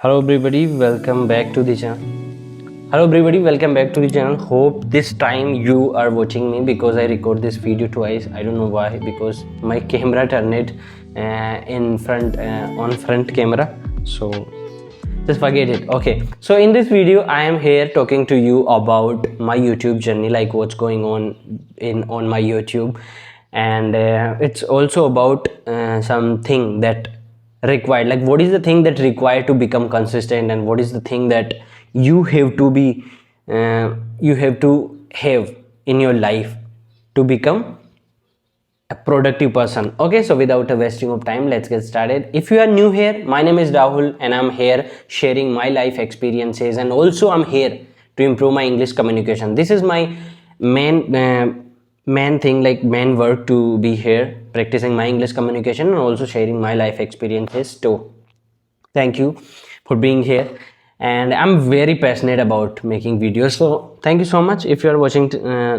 Hello everybody, welcome back to the channel. Hello everybody, welcome back to the channel. Hope this time you are watching me because I record this video twice. I don't know why, because my camera turned it in front on front camera. So just forget it. Okay, so in this video I am here talking to you about my YouTube journey, like what's going on on my YouTube, and it's also about something that required, like what is the thing that required to become consistent, and what is the thing that you have to be you have to have in your life to become a productive person. Okay, so without a wasting of time, let's get started. If you are new here, my name is Rahul and I'm here sharing my life experiences, and also I'm here to improve my English communication. This is my main thing, like main work, to be here practicing my English communication and also sharing my life experiences too. Thank you for being here, and I'm very passionate about making videos, so thank you so much if you are watching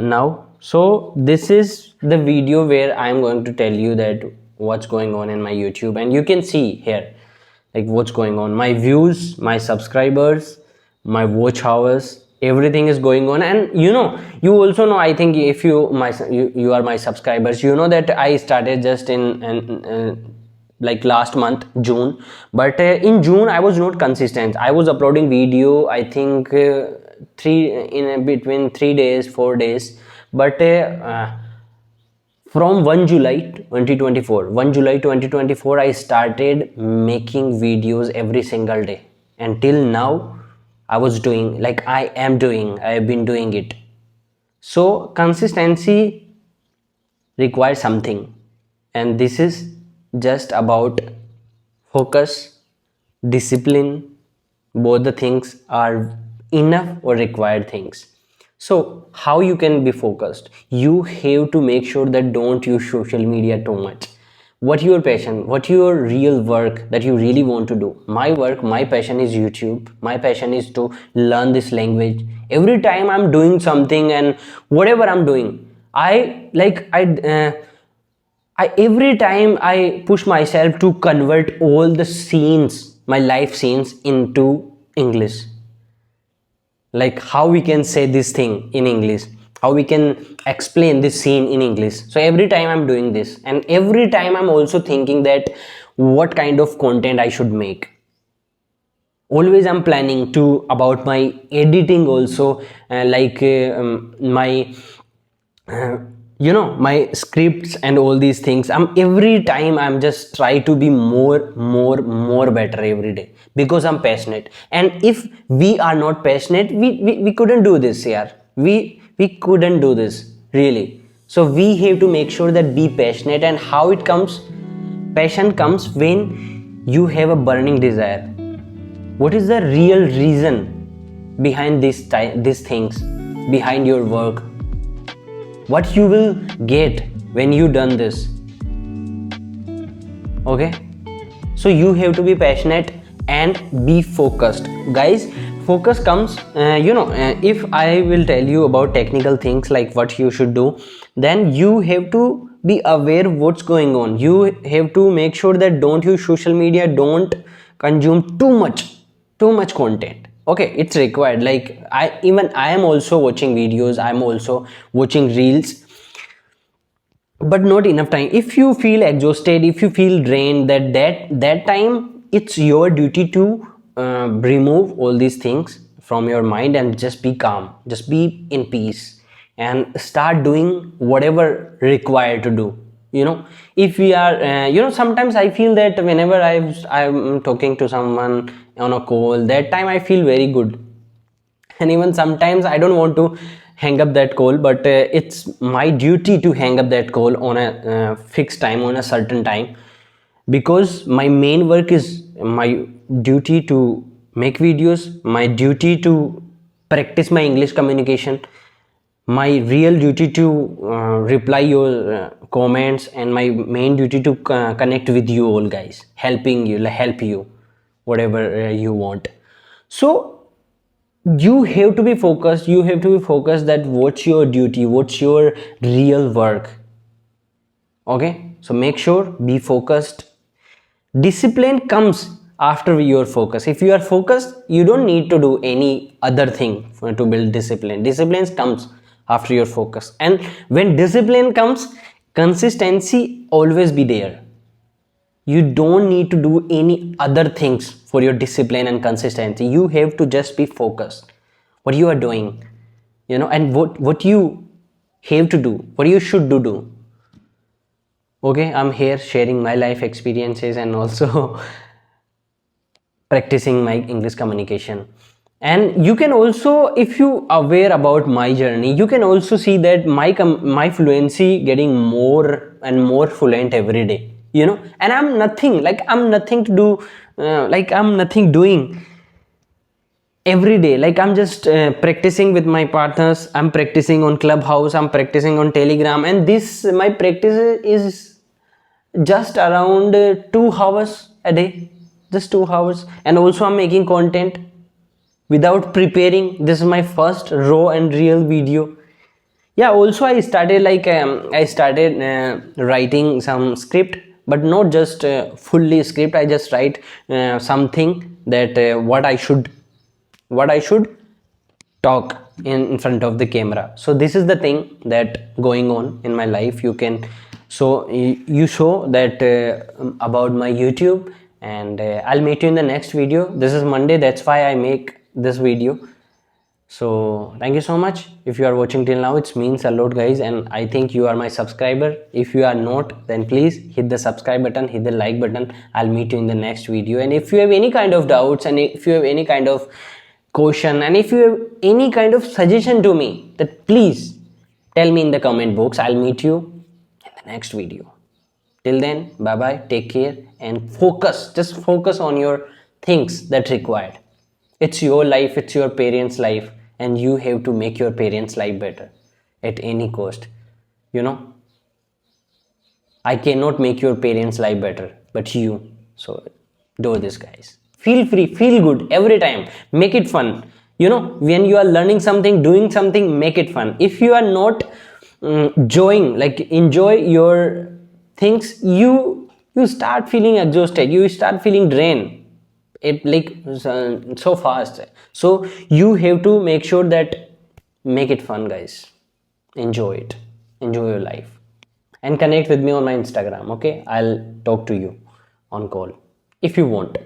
now. So this is the video where I'm going to tell you that what's going on in my YouTube, and you can see here like what's going on, my views, my subscribers, my watch hours, everything is going on. And you also know, I think if you are my subscribers, you know that I started just in like last month June, but in June I was not consistent. I was uploading video, I think three in between 3 days 4 days, but from 1 July 2024, 1 July 2024, I started making videos every single day. Until now, I was doing, like I have been doing it. So consistency requires something, and this is just about focus, discipline. Both the things are enough or required things. So how you can be focused? You have to make sure that don't use social media too much. What your passion, what your real work that you really want to do. My work, my passion is YouTube. My passion is to learn this language. Every time I'm doing something, and whatever I'm doing, I every time I push myself to convert all the scenes, my life scenes, into English. Like how we can say this thing in English, how we can explain this scene in English. So every time I'm doing this, and every time I'm also thinking that what kind of content I should make. Always I'm planning to about my editing also, my my scripts and all these things. I'm every time I'm just try to be more better every day, because I'm passionate. And if we are not passionate, we couldn't do this here. We couldn't do this really. So we have to make sure that be passionate. And how it comes? Passion comes when you have a burning desire. What is the real reason behind these things, behind your work? What you will get when you done this? Okay, so you have to be passionate and be focused, guys. Focus comes if I will tell you about technical things like what you should do, then you have to be aware what's going on. You have to make sure that don't use social media, don't consume too much content. Okay, it's required. Like I am also watching videos, I'm also watching reels, but not enough time. If you feel exhausted, if you feel drained, that time it's your duty to remove all these things from your mind and just be calm, just be in peace, and start doing whatever required to do. If we are sometimes I feel that whenever I'm talking to someone on a call, that time I feel very good. And even sometimes I don't want to hang up that call, but it's my duty to hang up that call on a fixed time, on a certain time, because my main work is my duty to make videos, my duty to practice my English communication, my real duty to reply your comments, and my main duty to connect with you all guys, help you whatever you want. So you have to be focused, that what's your duty, what's your real work. Okay, so make sure, be focused. Discipline comes after your focus. If you are focused, you don't need to do any other thing to build discipline. Discipline comes after your focus, and when discipline comes, consistency always be there. You don't need to do any other things for your discipline and consistency. You have to just be focused what you are doing, and what you have to do, what you should do. Okay, I'm here sharing my life experiences and also practicing my English communication. And you can also, if you aware about my journey, you can also see that my fluency getting more and more fluent every day, and I'm nothing to do, I'm nothing doing every day. Like I'm just practicing with my partners, I'm practicing on Clubhouse, I'm practicing on Telegram, and this my practice is just around 2 hours a day, just 2 hours. And also I'm making content without preparing. This is my first raw and real video. Yeah, also I started writing some script, but not just fully script. I just write something that what I should talk in front of the camera. So this is the thing that going on in my life. You can, so you show that about my YouTube. And I'll meet you in the next video. This is Monday, that's why I make this video. So thank you so much. If you are watching till now, it means a lot, guys, and I think you are my subscriber. If you are not, then please hit the subscribe button, hit the like button. I'll meet you in the next video. And if you have any kind of doubts, and if you have any kind of question, and if you have any kind of suggestion to me, that please tell me in the comment box. I'll meet you in the next video. Till then, bye bye, take care, and focus, just focus on your things that required. It's your life, it's your parents' life, and you have to make your parents' life better at any cost. You know, I cannot make your parents' life better, but you. So do this, guys. Feel free, feel good every time. Make it fun. When you are learning something, doing something, make it fun. If you are not enjoy your things, you start feeling exhausted. You start feeling drained. It so fast. So you have to make sure that make it fun, guys. Enjoy it. Enjoy your life. And connect with me on my Instagram. Okay, I'll talk to you on call if you want.